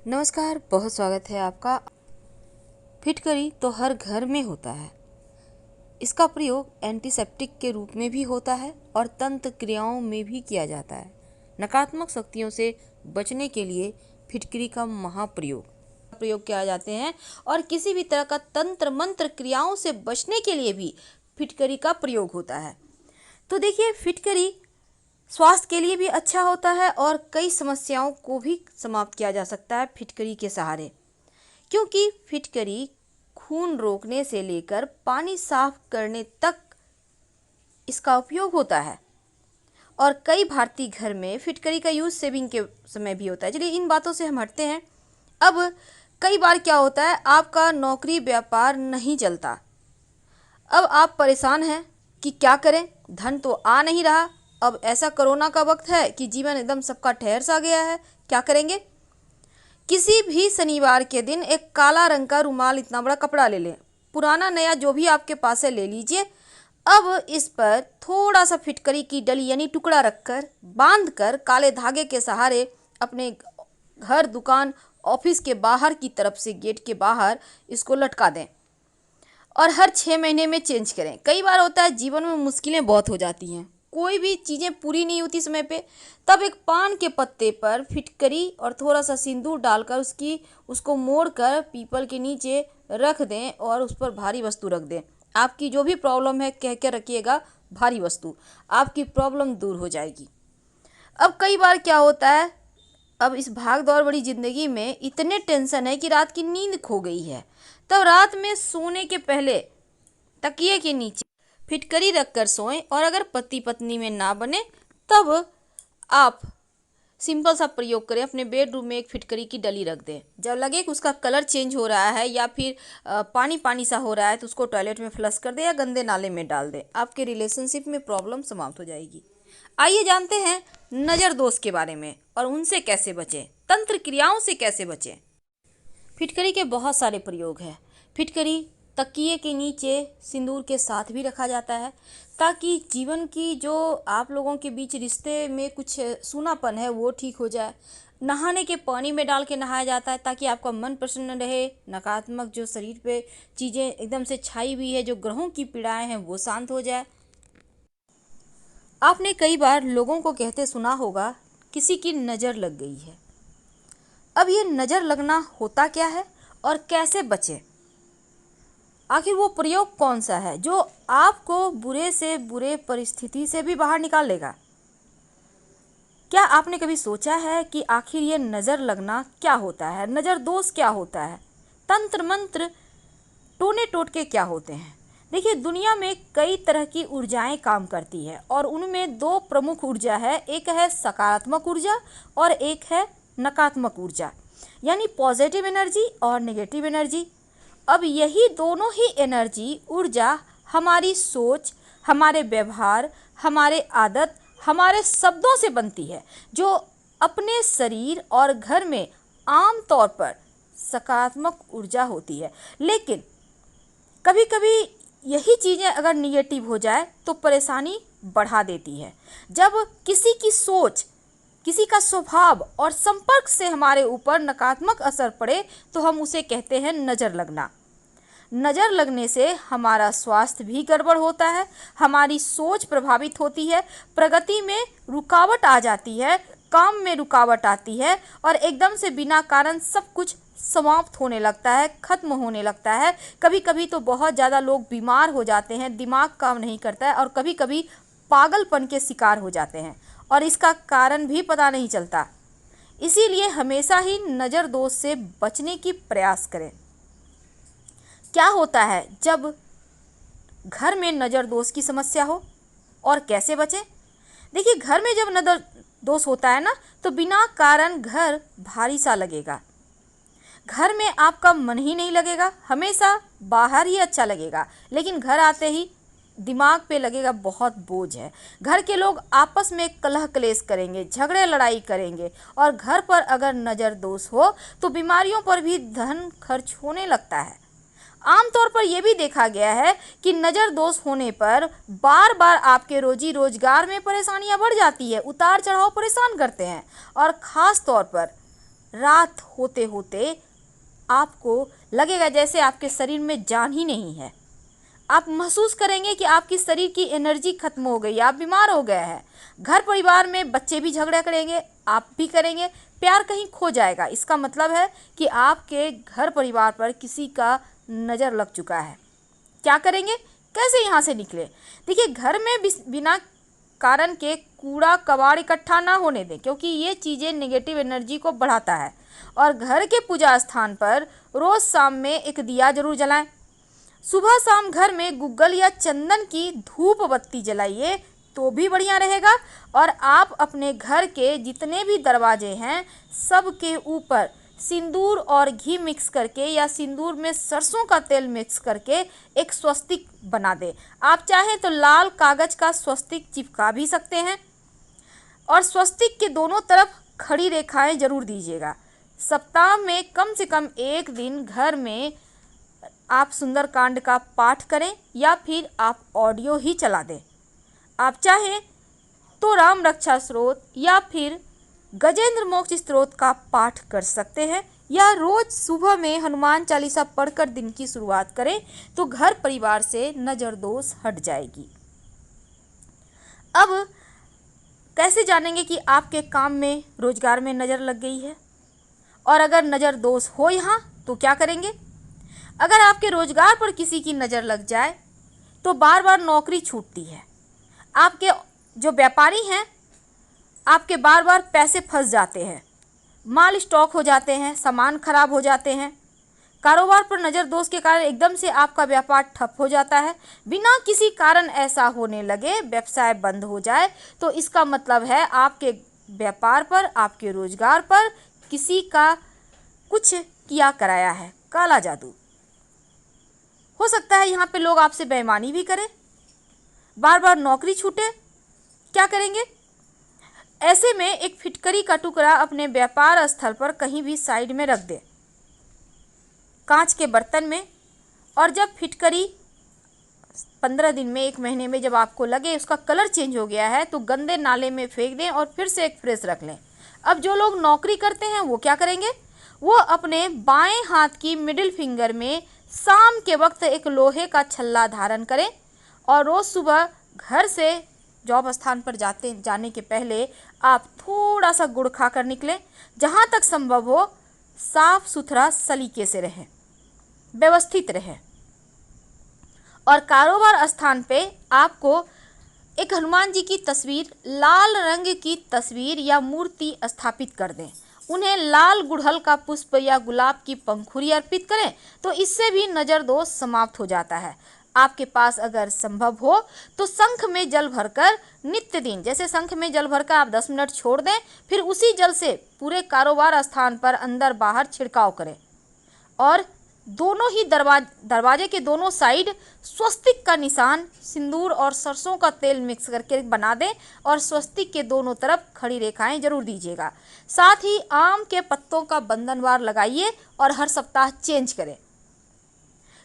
नमस्कार, बहुत स्वागत है आपका। फिटकरी तो हर घर में होता है। इसका प्रयोग एंटीसेप्टिक के रूप में भी होता है और तंत्र क्रियाओं में भी किया जाता है। नकारात्मक शक्तियों से बचने के लिए फिटकरी का प्रयोग किया जाते हैं और किसी भी तरह का तंत्र मंत्र क्रियाओं से बचने के लिए भी फिटकरी का प्रयोग होता है। तो देखिए, फिटकरी स्वास्थ्य के लिए भी अच्छा होता है और कई समस्याओं को भी समाप्त किया जा सकता है फिटकरी के सहारे, क्योंकि फिटकरी खून रोकने से लेकर पानी साफ करने तक इसका उपयोग होता है। और कई भारतीय घर में फिटकरी का यूज सेविंग के समय भी होता है। चलिए, इन बातों से हम हटते हैं। अब कई बार क्या होता है, आपका नौकरी व्यापार नहीं चलता। अब आप परेशान हैं कि क्या करें, धन तो आ नहीं रहा। अब ऐसा कोरोना का वक्त है कि जीवन एकदम सबका ठहर सा गया है, क्या करेंगे। किसी भी शनिवार के दिन एक काला रंग का रुमाल, इतना बड़ा कपड़ा ले लें, पुराना नया जो भी आपके पास है ले लीजिए। अब इस पर थोड़ा सा फिटकरी की डली यानी टुकड़ा रखकर बांध कर काले धागे के सहारे अपने घर, दुकान, ऑफिस के बाहर की तरफ से गेट के बाहर इसको लटका दें और हर 6 महीने में चेंज करें। कई बार होता है जीवन में मुश्किलें बहुत हो जाती हैं, कोई भी चीज़ें पूरी नहीं होती समय पे, तब एक पान के पत्ते पर फिटकरी और थोड़ा सा सिंदूर डालकर उसको मोड़ कर पीपल के नीचे रख दें और उस पर भारी वस्तु रख दें। आपकी जो भी प्रॉब्लम है कह के रखिएगा भारी वस्तु, आपकी प्रॉब्लम दूर हो जाएगी। अब कई बार क्या होता है, अब इस भाग दौड़ बड़ी ज़िंदगी में इतने टेंशन है कि रात की नींद खो गई है। तब रात में सोने के पहले तकिए के नीचे फिटकरी रखकर सोएं और अगर पति पत्नी में ना बने तब आप सिंपल सा प्रयोग करें। अपने बेडरूम में एक फिटकरी की डली रख दें। जब लगे कि उसका कलर चेंज हो रहा है या फिर पानी पानी सा हो रहा है तो उसको टॉयलेट में फ्लश कर दें या गंदे नाले में डाल दें। आपके रिलेशनशिप में प्रॉब्लम समाप्त हो जाएगी। आइए जानते हैं नज़र दोष के बारे में और उनसे कैसे बचें, तंत्र क्रियाओं से कैसे बचें। फिटकरी के बहुत सारे प्रयोग हैं। फिटकरी तकिए के नीचे सिंदूर के साथ भी रखा जाता है ताकि जीवन की जो आप लोगों के बीच रिश्ते में कुछ सूनापन है वो ठीक हो जाए। नहाने के पानी में डाल के नहाया जाता है ताकि आपका मन प्रसन्न रहे, नकारात्मक जो शरीर पे चीज़ें एकदम से छाई हुई है, जो ग्रहों की पीड़ाएं हैं वो शांत हो जाए। आपने कई बार लोगों को कहते सुना होगा किसी की नज़र लग गई है। अब ये नज़र लगना होता क्या है और कैसे बचें? आखिर वो प्रयोग कौन सा है जो आपको बुरे से बुरे परिस्थिति से भी बाहर निकाल लेगा? क्या आपने कभी सोचा है कि आखिर ये नज़र लगना क्या होता है, नज़र दोष क्या होता है, तंत्र मंत्र टोने टोटके क्या होते हैं? देखिए, दुनिया में कई तरह की ऊर्जाएं काम करती है और उनमें दो प्रमुख ऊर्जा है। एक है सकारात्मक ऊर्जा और एक है नकारात्मक ऊर्जा, यानी पॉजिटिव एनर्जी और नेगेटिव एनर्जी। अब यही दोनों ही एनर्जी ऊर्जा हमारी सोच, हमारे व्यवहार, हमारे आदत, हमारे शब्दों से बनती है, जो अपने शरीर और घर में आम तौर पर सकारात्मक ऊर्जा होती है। लेकिन कभी कभी यही चीज़ें अगर निगेटिव हो जाए तो परेशानी बढ़ा देती है। जब किसी की सोच, किसी का स्वभाव और संपर्क से हमारे ऊपर नकारात्मक असर पड़े तो हम उसे कहते हैं नज़र लगना। नज़र लगने से हमारा स्वास्थ्य भी गड़बड़ होता है, हमारी सोच प्रभावित होती है, प्रगति में रुकावट आ जाती है, काम में रुकावट आती है और एकदम से बिना कारण सब कुछ समाप्त होने लगता है, खत्म होने लगता है। कभी कभी तो बहुत ज़्यादा लोग बीमार हो जाते हैं, दिमाग काम नहीं करता है और कभी कभी पागलपन के शिकार हो जाते हैं और इसका कारण भी पता नहीं चलता। इसीलिए हमेशा ही नज़र दोष से बचने की प्रयास करें। क्या होता है जब घर में नज़र दोष की समस्या हो और कैसे बचें? देखिए, घर में जब नज़र दोष होता है ना तो बिना कारण घर भारी सा लगेगा, घर में आपका मन ही नहीं लगेगा, हमेशा बाहर ही अच्छा लगेगा, लेकिन घर आते ही दिमाग पे लगेगा बहुत बोझ है। घर के लोग आपस में कलह क्लेश करेंगे, झगड़े लड़ाई करेंगे और घर पर अगर नज़र दोष हो तो बीमारियों पर भी धन खर्च होने लगता है। आमतौर पर यह भी देखा गया है कि नज़र दोष होने पर बार बार आपके रोजी रोजगार में परेशानियां बढ़ जाती है, उतार चढ़ाव परेशान करते हैं और ख़ास तौर पर रात होते होते आपको लगेगा जैसे आपके शरीर में जान ही नहीं है। आप महसूस करेंगे कि आपकी शरीर की एनर्जी खत्म हो गई, आप बीमार हो गए हैं। घर परिवार में बच्चे भी झगड़ा करेंगे, आप भी करेंगे, प्यार कहीं खो जाएगा। इसका मतलब है कि आपके घर परिवार पर किसी का नज़र लग चुका है। क्या करेंगे, कैसे यहाँ से निकले? देखिए, घर में बिना कारण के कूड़ा कबाड़ इकट्ठा ना होने दें, क्योंकि ये चीज़ें नेगेटिव एनर्जी को बढ़ाता है। और घर के पूजा स्थान पर रोज़ शाम में एक दिया जरूर जलाएं। सुबह शाम घर में गुग्गल या चंदन की धूप बत्ती जलाइए तो भी बढ़िया रहेगा। और आप अपने घर के जितने भी दरवाजे हैं सब के ऊपर सिंदूर और घी मिक्स करके या सिंदूर में सरसों का तेल मिक्स करके एक स्वस्तिक बना दें। आप चाहें तो लाल कागज का स्वस्तिक चिपका भी सकते हैं। और स्वस्तिक के दोनों तरफ खड़ी रेखाएं जरूर दीजिएगा। सप्ताह में कम से कम एक दिन घर में आप सुंदरकांड का पाठ करें या फिर आप ऑडियो ही चला दें। आप चाहें तो राम रक्षा स्तोत्र या फिर गजेंद्र मोक्ष स्तोत्र का पाठ कर सकते हैं, या रोज सुबह में हनुमान चालीसा पढ़कर दिन की शुरुआत करें तो घर परिवार से नज़र दोष हट जाएगी। अब कैसे जानेंगे कि आपके काम में रोजगार में नज़र लग गई है? और अगर नज़र दोष हो यहाँ तो क्या करेंगे? अगर आपके रोजगार पर किसी की नज़र लग जाए तो बार बार नौकरी छूटती है। आपके जो व्यापारी हैं आपके बार बार पैसे फंस जाते हैं, माल स्टॉक हो जाते हैं, सामान खराब हो जाते हैं। कारोबार पर नज़र दोष के कारण एकदम से आपका व्यापार ठप हो जाता है। बिना किसी कारण ऐसा होने लगे, व्यवसाय बंद हो जाए तो इसका मतलब है आपके व्यापार पर, आपके रोजगार पर किसी का कुछ किया कराया है, काला जादू। हो सकता है यहाँ पे लोग आपसे बेईमानी भी करें, बार बार नौकरी छूटे। क्या करेंगे? ऐसे में एक फिटकरी का टुकड़ा अपने व्यापार स्थल पर कहीं भी साइड में रख दें, कांच के बर्तन में। और जब फिटकरी 15 दिन में, 1 महीने में जब आपको लगे उसका कलर चेंज हो गया है तो गंदे नाले में फेंक दें और फिर से एक फ्रेश रख लें। अब जो लोग नौकरी करते हैं वो क्या करेंगे? वो अपने बाएं हाथ की मिडिल फिंगर में शाम के वक्त एक लोहे का छल्ला धारण करें और रोज़ सुबह घर से जॉब स्थान पर जाने के पहले आप थोड़ा सा गुड़ खाकर निकलें। जहाँ तक संभव हो साफ सुथरा सलीके से रहें, व्यवस्थित रहें। और कारोबार स्थान पे आपको एक हनुमान जी की तस्वीर, लाल रंग की तस्वीर या मूर्ति स्थापित कर दें। उन्हें लाल गुड़हल का पुष्प या गुलाब की पंखुड़ी अर्पित करें तो इससे भी नज़र दोष समाप्त हो जाता है। आपके पास अगर संभव हो तो शंख में जल भरकर नित्य दिन, जैसे शंख में जल भरकर आप 10 मिनट छोड़ दें, फिर उसी जल से पूरे कारोबार स्थान पर अंदर बाहर छिड़काव करें। और दोनों ही दरवाजे के दोनों साइड स्वस्तिक का निशान सिंदूर और सरसों का तेल मिक्स करके बना दें और स्वस्तिक के दोनों तरफ खड़ी रेखाएं जरूर दीजिएगा। साथ ही आम के पत्तों का बंधनवार लगाइए और हर सप्ताह चेंज करें।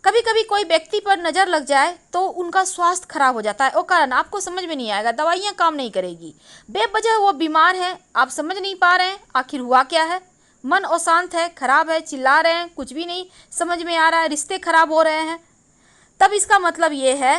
कभी कभी कोई व्यक्ति पर नज़र लग जाए तो उनका स्वास्थ्य खराब हो जाता है और कारण आपको समझ में नहीं आएगा, दवाइयाँ काम नहीं करेगी, बेवजह वो बीमार हैं, आप समझ नहीं पा रहे हैं आखिर हुआ क्या है। मन अशांत है, खराब है, चिल्ला रहे हैं, कुछ भी नहीं समझ में आ रहा है, रिश्ते खराब हो रहे हैं, तब इसका मतलब ये है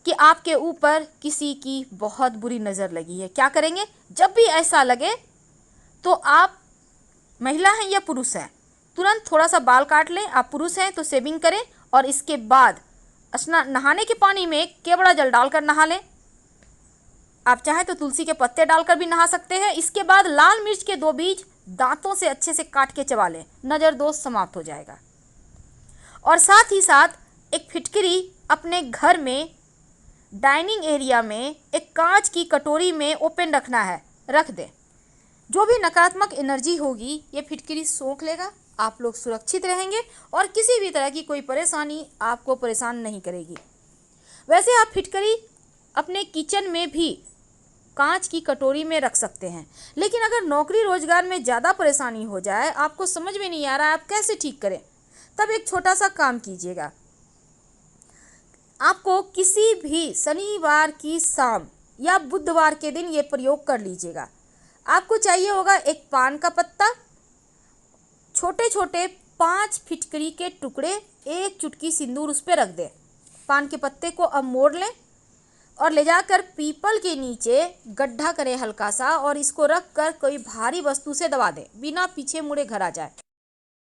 कि आपके ऊपर किसी की बहुत बुरी नज़र लगी है। क्या करेंगे? जब भी ऐसा लगे तो आप महिला हैं या पुरुष हैं, तुरंत थोड़ा सा बाल काट लें। आप पुरुष हैं तो शेविंग करें और इसके बाद नहाने के पानी में केवड़ा जल डालकर नहा लें। आप चाहें तो तुलसी के पत्ते डालकर भी नहा सकते हैं। इसके बाद लाल मिर्च के 2 बीज दांतों से अच्छे से काट के चबा लें, नज़र दोष समाप्त हो जाएगा। और साथ ही साथ एक फिटकरी अपने घर में डाइनिंग एरिया में एक कांच की कटोरी में ओपन रखना है, रख दें। जो भी नकारात्मक एनर्जी होगी ये फिटकरी सोख लेगा, आप लोग सुरक्षित रहेंगे और किसी भी तरह की कोई परेशानी आपको परेशान नहीं करेगी। वैसे आप फिटकरी अपने किचन में भी कांच की कटोरी में रख सकते हैं, लेकिन अगर नौकरी रोजगार में ज़्यादा परेशानी हो जाए, आपको समझ में नहीं आ रहा है आप कैसे ठीक करें, तब एक छोटा सा काम कीजिएगा। आपको किसी भी शनिवार की शाम या बुधवार के दिन ये प्रयोग कर लीजिएगा। आपको चाहिए होगा एक पान का पत्ता छोटे 5 फिटकरी के टुकड़े, 1 चुटकी सिंदूर उस पर रख दे। पान के पत्ते को अब मोड़ लें और ले जाकर पीपल के नीचे गड्ढा करें हल्का सा, और इसको रख कर कोई भारी वस्तु से दबा दें, बिना पीछे मुड़े घर आ जाए।